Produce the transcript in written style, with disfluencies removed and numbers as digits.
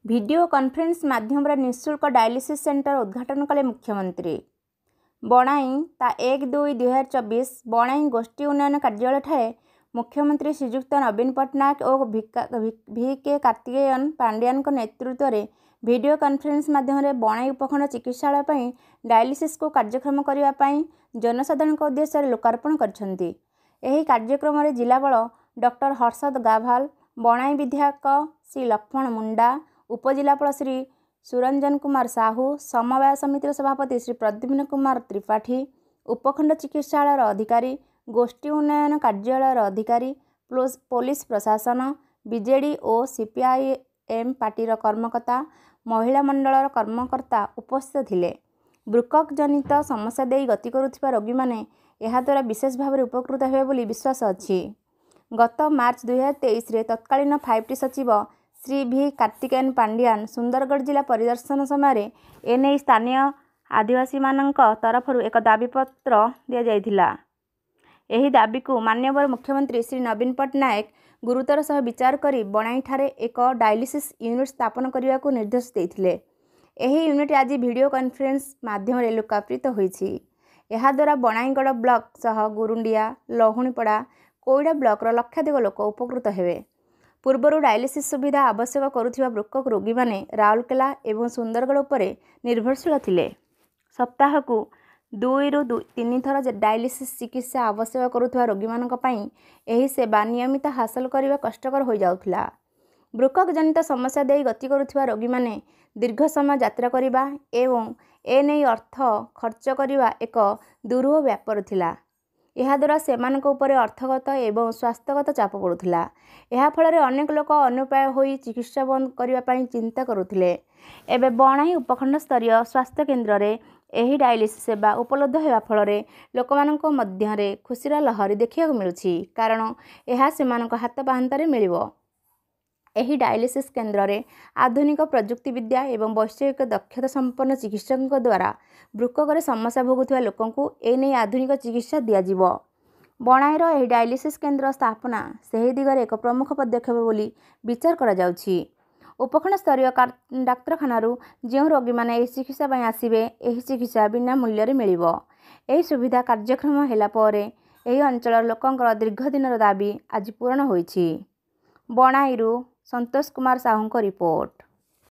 Video conference माध्यम निःशुल्क dialysis centre उद्घाटन कले मुख्यमंत्री। बणाई ता 1-2-2024 बणाई गोष्ठी उन्नयन कार्यालय ठारे मुख्यमंत्री श्रीजुक्त नवीन पट्टनायक और VK कार्तिकेयन पांड्यान नेतृत्व में वीडियो कॉन्फ्रेंस माध्यम बणाई उपखंड चिकित्सालय पर डायलिसिस को कार्यक्रम करने जनसाधारण उद्देश्य लोकार्पण करछंती। एही कार्यक्रम में जिलापाल डॉक्टर हर्षद गाभाल, बणाई विधायक श्री लक्ष्मण मुंडा, उपजिलापाल श्री सुरंजन कुमार साहू, समवाय समितिर सभापति श्री प्रद्युम्न कुमार त्रिपाठी, उपखंड चिकित्सालय अधिकारी, गोष्ठी उन्नयन कार्यालय अधिकारी, पुलिस प्रशासन, बीजेडी और CPIM पार्टीर कर्मकर्ता, महिला मंडल कर्मकर्ता उपस्थित थिले। बृकक जनित समस्या दे गति करुथिबा रोगी माने एहा द्वारा विशेष भाव में उपकृत हेबे बोली विश्वास अछि। गत मार्च 2023 रे तत्कालीन 5T सचिव श्री V कार्तिकेयन पांड्यान सुंदरगढ़ जिला परिदर्शन समय एने स्थानीय आदिवासी मानक तरफ एक दाबीपत्र दि जाइथिला। एही दाबी को माननीय मुख्यमंत्री श्री नवीन पट्टनायक गुरुतर सह विचार करी बणाई ठारे एक डायलिसिस यूनिट स्थापन करने को निर्देश देथिले। एही यूनिट आज वीडियो कॉन्फ्रेंस माध्यम लोकार्पित होईछि। एहा द्वारा बणाईगढ़ ब्लॉक सह गुरुंडिया, लहुणीपड़ा, कोईडा ब्लॉक लक्षाधिक लोक उपकृत हेबे। पूर्वर डायलिसिस सुविधा आवश्यक करुथिबा बृकक रोगी माने राउरकेला एवं सुंदरगढ़ उपरे निर्भरशील थिले। सप्ताह को 2-3 थर डायलिसिस चिकित्सा आवश्यक करुथिबा रोगी मानक पई एही सेवा नियमित हासिल करबा कष्टकर हो जाउथिला। बृकक जनित समस्या दे गति करुथिबा रोगी माने दीर्घ समय यात्रा करबा एवं एने अर्थ खर्च करबा एक दुरूह व्यापार थिला। यह द्वारा सेमानक उपरे अर्थगत एवं स्वास्थ्यगत चाप पड़ुथिला। यह फल अनेक लोक अनुपाय होई चिकित्सा बंद करने चिंता करुथिले। एबे बणाई उपखंड स्तरीय स्वास्थ्य केन्द्र रे एही डायलिसिस सेवा उपलब्ध होगा फल लोकमानक मध्यरे खुशीर लहरी देखा मिलुछि, कारण यह सेमानक हाथ पाहांतारे मिलिबो। एही डायलिसिस केन्द्र रे आधुनिक प्रजुक्ति विद्या एवं वैषयिक दक्षता संपन्न चिकित्सक द्वारा बृकक समस्या भोगुथिबा लोकंकु एने आधुनिक चिकित्सा दियाजिबो। बणाईर एही डायलिसिस केन्द्र स्थापना सेही दिगरे एक प्रमुख पदक्षेप बोली विचार करा जाउछि। उपखंड स्तरीय डाक्तरखानारू जो रोगी माने एही चिकित्सा पई आसिबे एही चिकित्सा बिना मूल्य रे मिलिबो। एही सुविधा कार्यक्रम हेला परे एही अंचल लोकंकर दीर्घ दिनर दाबी आज पूर्ण होईछि। बणाईरू संतोष कुमार साहू को रिपोर्ट।